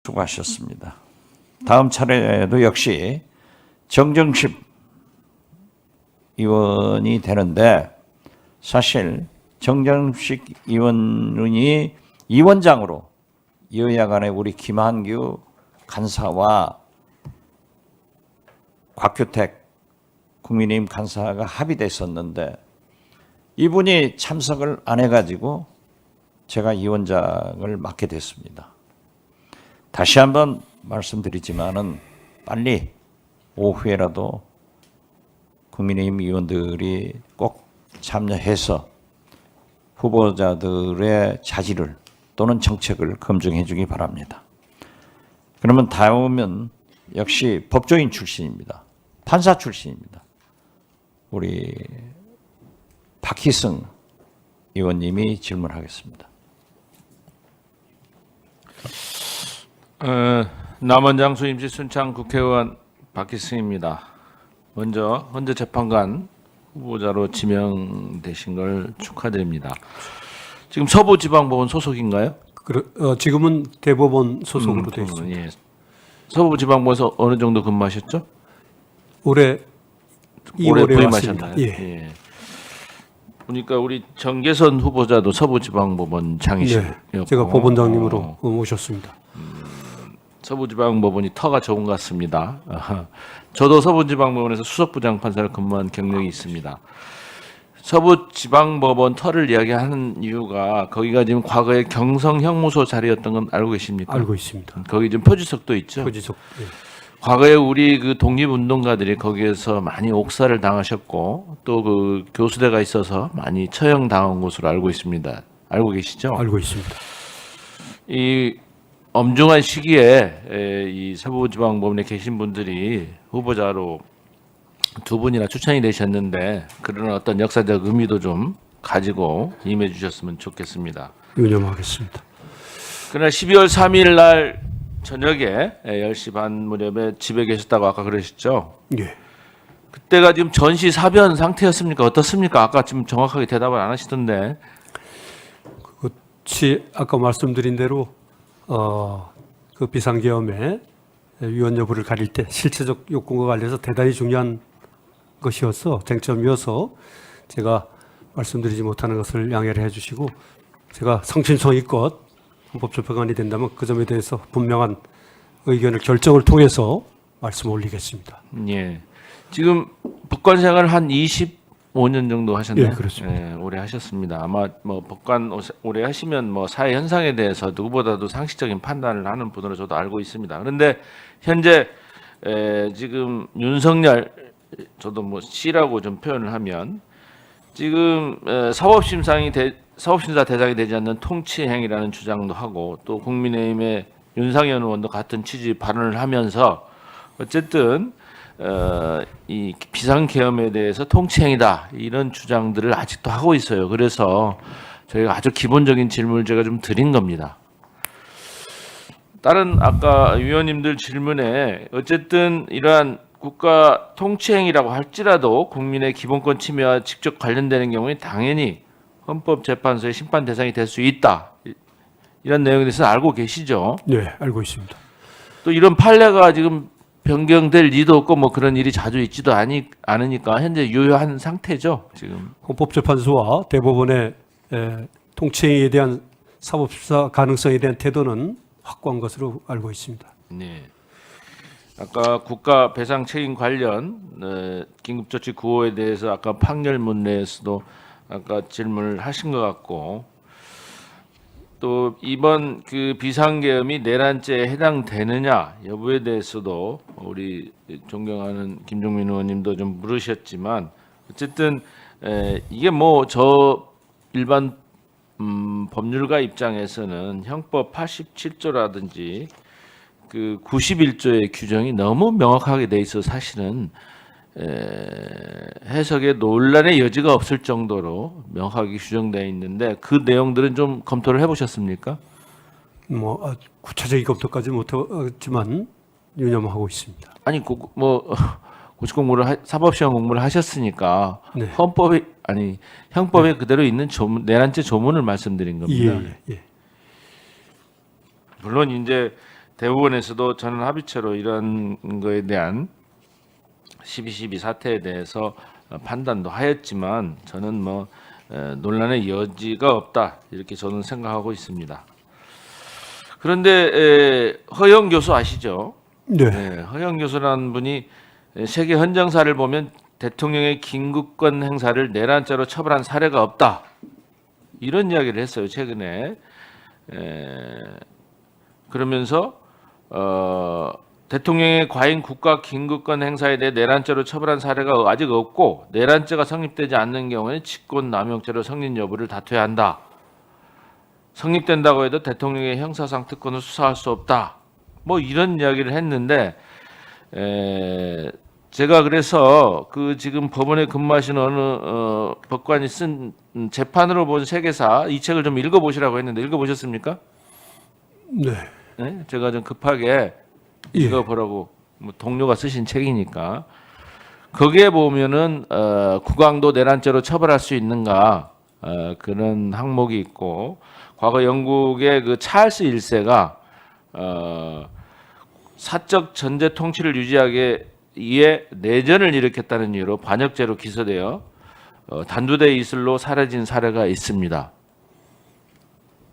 수고하셨습니다. 다음 차례도 역시 정정식 의원이 되는데 사실 정정식 의원이 위원장으로 여야 간에 우리 김한규 간사와 곽규택 국민의힘 간사가 합의됐었는데 이분이 참석을 안 해가지고 제가 위원장을 맡게 됐습니다. 다시 한번 말씀드리지만은 빨리 오후에라도 국민의힘 의원들이 꼭 참여해서 후보자들의 자질을 또는 정책을 검증해 주기 바랍니다. 그러면 다음은 역시 법조인 출신입니다. 판사 출신입니다. 우리 박희승 의원님이 질문하겠습니다. 남원장 수임시 순창 국회의원 박희승입니다. 먼저 헌재 재판관 후보자로 지명되신 걸 축하드립니다. 지금 서부지방법원 소속인가요? 지금은 대법원 소속으로 되어 있습니다. 예. 서부지방법원에서 어느 정도 근무하셨죠? 올해 2월에 부임하셨나요? 예. 예. 보니까 우리 정계선 후보자도 서부지방법원 장이시고 네, 제가 법원장님으로 모셨습니다. 서부지방법원이 터가 좋은 것 같습니다. 저도 서부지방법원에서 수석부장 판사를 근무한 경력이 있습니다. 서부지방법원 터를 이야기하는 이유가 거기가 지금 과거에 경성형무소 자리였던 건 알고 계십니까? 알고 있습니다. 거기 지금 표지석도 있죠. 표지석. 예. 과거에 우리 그 독립운동가들이 거기에서 많이 옥살을 당하셨고 또 그 교수대가 있어서 많이 처형당한 것으로 알고 있습니다. 알고 계시죠? 알고 있습니다. 이 엄중한 시기에 이 서부지방법원에 계신 분들이 후보자로 두 분이나 추천이 되셨는데 그런 어떤 역사적 의미도 좀 가지고 임해 주셨으면 좋겠습니다. 유념하겠습니다. 그러나 12월 3일 날 저녁에 10시 반 무렵에 집에 계셨다고 아까 그러셨죠? 예. 그때가 지금 전시 사변 상태였습니까? 어떻습니까? 아까 지금 정확하게 대답을 안 하시던데. 그것이 아까 말씀드린 대로 그 비상계엄의 위헌 여부를 가릴 때 실체적 요건과 관련해서 대단히 중요한 것이어서 쟁점이어서 제가 말씀드리지 못하는 것을 양해를 해주시고 제가 성심성의껏 헌법재판관이 된다면 그 점에 대해서 분명한 의견을 결정을 통해서 말씀 올리겠습니다. 예. 지금 법관 생활을 한 25년 정도 하셨나요? 예, 그렇습니다. 예, 오래 하셨습니다. 아마 뭐 법관 오래 하시면 뭐 사회 현상에 대해서 누구보다도 상식적인 판단을 하는 분으로 저도 알고 있습니다. 그런데 현재 지금 윤석열 저도 뭐 C라고 좀 표현을 하면 지금 사법심사 대상이 되지 않는 통치행위라는 주장도 하고 또 국민의힘의 윤상현 의원도 같은 취지 발언을 하면서 어쨌든 이 비상계엄에 대해서 통치행위다 이런 주장들을 아직도 하고 있어요. 그래서 저희가 아주 기본적인 질문을 제가 좀 드린 겁니다. 다른 아까 위원님들 질문에 어쨌든 이러한 국가 통치행위라고 할지라도 국민의 기본권 침해와 직접 관련되는 경우에 당연히 헌법재판소의 심판 대상이 될 수 있다. 이런 내용에 대해서 알고 계시죠? 네, 알고 있습니다. 또 이런 판례가 지금 변경될 리도 없고 뭐 그런 일이 자주 있지도 않으니까 현재 유효한 상태죠, 지금. 헌법재판소와 대법원의 통치행위에 대한 사법수사 가능성에 대한 태도는 확고한 것으로 알고 있습니다. 네. 아까 국가 배상 책임 관련 긴급조치 구호에 대해서 아까 판결문 내에서도 아까 질문을 하신 것 같고 또 이번 그 비상계엄이 내란죄에 해당되느냐 여부에 대해서도 우리 존경하는 김종민 의원님도 좀 물으셨지만 어쨌든 이게 뭐 저 일반 법률가 입장에서는 형법 87조라든지 그 91조의 규정이 너무 명확하게 돼 있어 사실은 해석에 논란의 여지가 없을 정도로 명확하게 규정되어 있는데 그 내용들은 좀 검토를 해보셨습니까? 뭐 구체적인 검토까지 못했지만 유념하고 있습니다. 아니 뭐 고시 공부를 사법시험 공부를 하셨으니까 네. 헌법에 아니 형법에 그대로 있는 내란죄 조문을 말씀드린 겁니다. 예. 물론 이제 대법원에서도 저는 합의체로 이런 거에 대한 12.12 사태에 대해서 판단도 하였지만 저는 뭐 논란의 여지가 없다 이렇게 저는 생각하고 있습니다. 그런데 허영 교수 아시죠? 네. 네, 허영 교수라는 분이 세계 헌정사를 보면 대통령의 긴급권 행사를 내란죄로 처벌한 사례가 없다 이런 이야기를 했어요 최근에. 그러면서 대통령의 과잉 국가 긴급권 행사에 대해 내란죄로 처벌한 사례가 아직 없고 내란죄가 성립되지 않는 경우에는 직권남용죄로 성립 여부를 다투어야 한다. 성립된다고 해도 대통령의 형사상 특권을 수사할 수 없다. 뭐 이런 이야기를 했는데 제가 그래서 그 지금 법원에 근무하시는 어느 법관이 쓴 재판으로 본 세계사 이 책을 좀 읽어보시라고 했는데 읽어보셨습니까? 네. 네? 제가 좀 급하게 예. 읽어보라고 뭐 동료가 쓰신 책이니까 거기에 보면은 국왕도 내란죄로 처벌할 수 있는가 그런 항목이 있고 과거 영국의 그 찰스 1세가 사적 전제 통치를 유지하기 위해 내전을 일으켰다는 이유로 반역죄로 기소되어 단두대 이슬로 사라진 사례가 있습니다.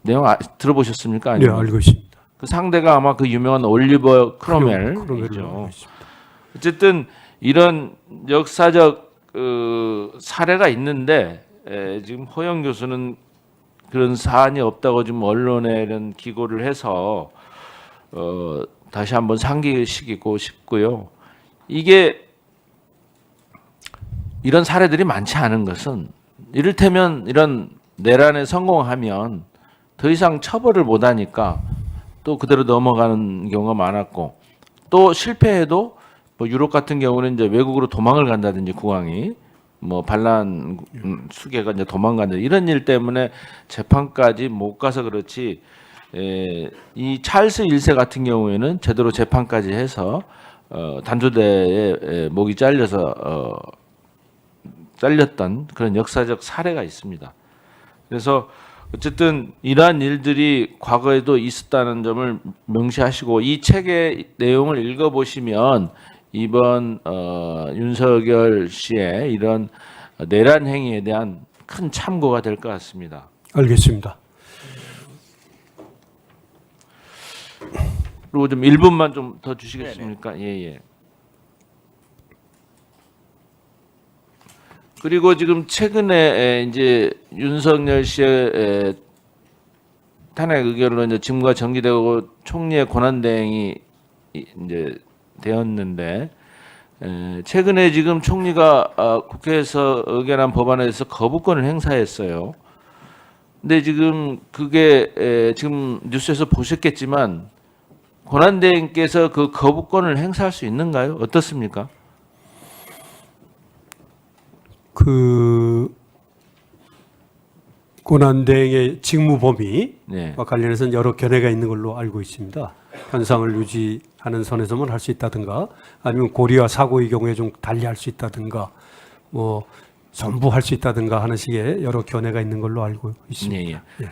내용 들어보셨습니까? 네, 아니면? 알고 있습니다. 그 상대가 아마 그 유명한 올리버 크롬웰을 크롬웰이죠. 알고 있습니다. 어쨌든 이런 역사적 사례가 있는데 지금 허영 교수는 그런 사안이 없다고 지금 언론에 이런 기고를 해서 다시 한번 상기시키고 싶고요. 이게 이런 사례들이 많지 않은 것은 이를테면 이런 내란에 성공하면 더 이상 처벌을 못하니까 또 그대로 넘어가는 경우가 많았고 또 실패해도 뭐 유럽 같은 경우는 이제 외국으로 도망을 간다든지 국왕이 뭐 반란 수계가 이제 도망간다 이런 일 때문에 재판까지 못 가서 그렇지 이 찰스 1세 같은 경우에는 제대로 재판까지 해서 단두대에 목이 잘려서 잘렸던 그런 역사적 사례가 있습니다. 그래서 어쨌든 이러한 일들이 과거에도 있었다는 점을 명시하시고 이 책의 내용을 읽어보시면 이번 윤석열 씨의 이런 내란 행위에 대한 큰 참고가 될 것 같습니다. 알겠습니다. 그리고 좀 1분만 좀 더 주시겠습니까? 예. 그리고 지금 최근에 이제 윤석열 씨의 탄핵 의결로 이제 직무가 정지되고 총리의 권한대행이 이제 되었는데 최근에 지금 총리가 국회에서 의결한 법안에 대해서 거부권을 행사했어요. 근데 지금 그게 지금 뉴스에서 보셨겠지만 권한대행께서 그 거부권을 행사할 수 있는가요? 어떻습니까? 그 권한대행의 직무 범위와 네. 관련해서는 여러 견해가 있는 걸로 알고 있습니다. 현상을 유지하는 선에서만 할 수 있다든가 아니면 고리와 사고의 경우에 좀 달리 할 수 있다든가 뭐 전부 할 수 있다든가 하는 식의 여러 견해가 있는 걸로 알고 있습니다. 예.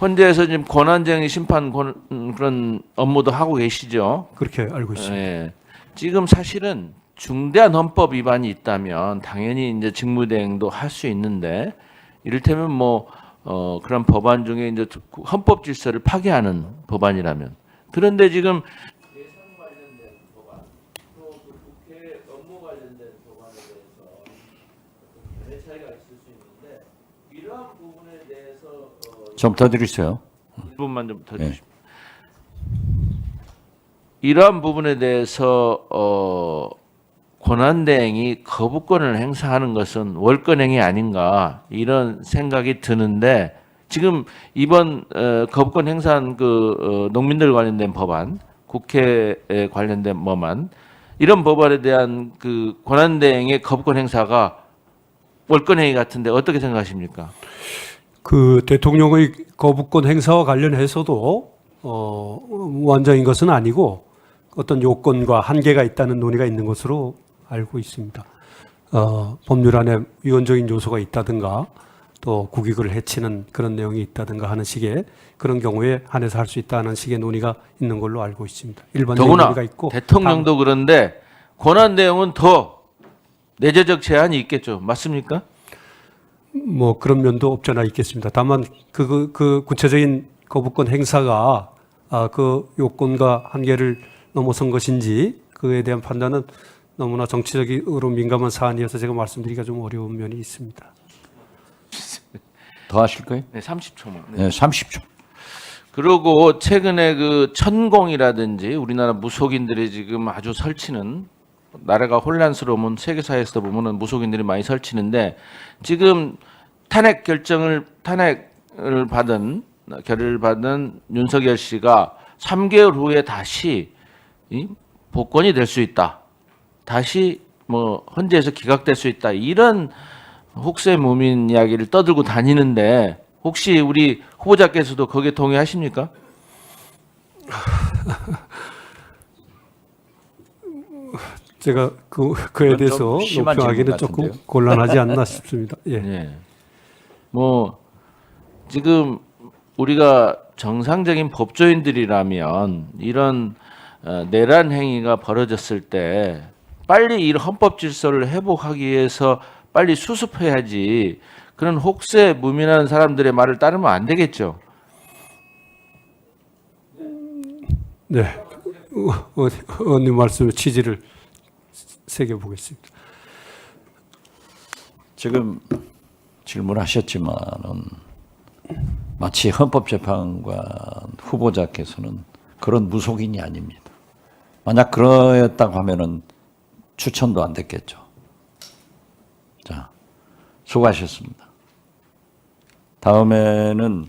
헌재에서 지금 권한대행 심판 그런 업무도 하고 계시죠? 그렇게 알고 있습니다. 예. 지금 사실은 중대한 헌법 위반이 있다면 당연히 이제 직무대행도 할 수 있는데 이를테면 뭐 그런 법안 중에 이제 헌법 질서를 파괴하는 법안이라면 그런데 지금 예산 관련된 법안 또 국회 업무 관련된 법안에 대해서 견해 차이가 있을 수 있는데 이러한 부분에 대해서 좀 더 드리세요. 1분만 좀 더 네. 주십시오. 이러한 부분에 대해서 권한대행이 거부권을 행사하는 것은 월권행위 아닌가 이런 생각이 드는데 지금 이번 거부권 행사한 그 농민들 관련된 법안, 국회에 관련된 법안 이런 법안에 대한 그 권한대행의 거부권 행사가 월권행위 같은데 어떻게 생각하십니까? 그 대통령의 거부권 행사와 관련해서도 무한정인 것은 아니고 어떤 요건과 한계가 있다는 논의가 있는 것으로 알고 있습니다. 법률안에 위헌적인 요소가 있다든가 또 국익을 해치는 그런 내용이 있다든가 하는 식의 그런 경우에 한해서 할 수 있다는 식의 논의가 있는 걸로 알고 있습니다. 일반적인 더구나 논의가 있고 대통령도 그런데 권한 내용은 더 내재적 제한이 있겠죠. 맞습니까? 뭐 그런 면도 없잖아 있겠습니다. 다만 그 구체적인 거부권 행사가 그 요건과 한계를 넘어선 것인지 그에 대한 판단은 너무나 정치적으로 민감한 사안이어서 제가 말씀드리기가 좀 어려운 면이 있습니다. 더 하실 거예요? 네, 30초만. 네, 30초. 그리고 최근에 그 천공이라든지 우리나라 무속인들이 지금 아주 설치는 나라가 혼란스러우면 세계사에서 보면은 무속인들이 많이 설치는데 지금 탄핵을 받은 윤석열 씨가 3개월 후에 다시 복권이 될 수 있다. 다시 뭐 헌재에서 기각될 수 있다. 이런 혹세무민 이야기를 떠들고 다니는데 혹시 우리 후보자께서도 거기에 동의하십니까? 제가 그에 그건 대해서 좀 심한 논평하기는 질문 조금 같은데요? 곤란하지 않나 싶습니다. 예. 네. 뭐 지금 우리가 정상적인 법조인들이라면 이런 내란 행위가 벌어졌을 때 빨리 이 헌법 질서를 회복하기 위해서 빨리 수습해야지 그런 혹세 무민한 사람들의 말을 따르면 안 되겠죠. 네. 의원님 말씀의 취지를 새겨보겠습니다. 지금 질문하셨지만은 마치 헌법재판관 후보자께서는 그런 무속인이 아닙니다. 만약 그러였다고 하면은 추천도 안 됐겠죠. 자, 수고하셨습니다. 다음에는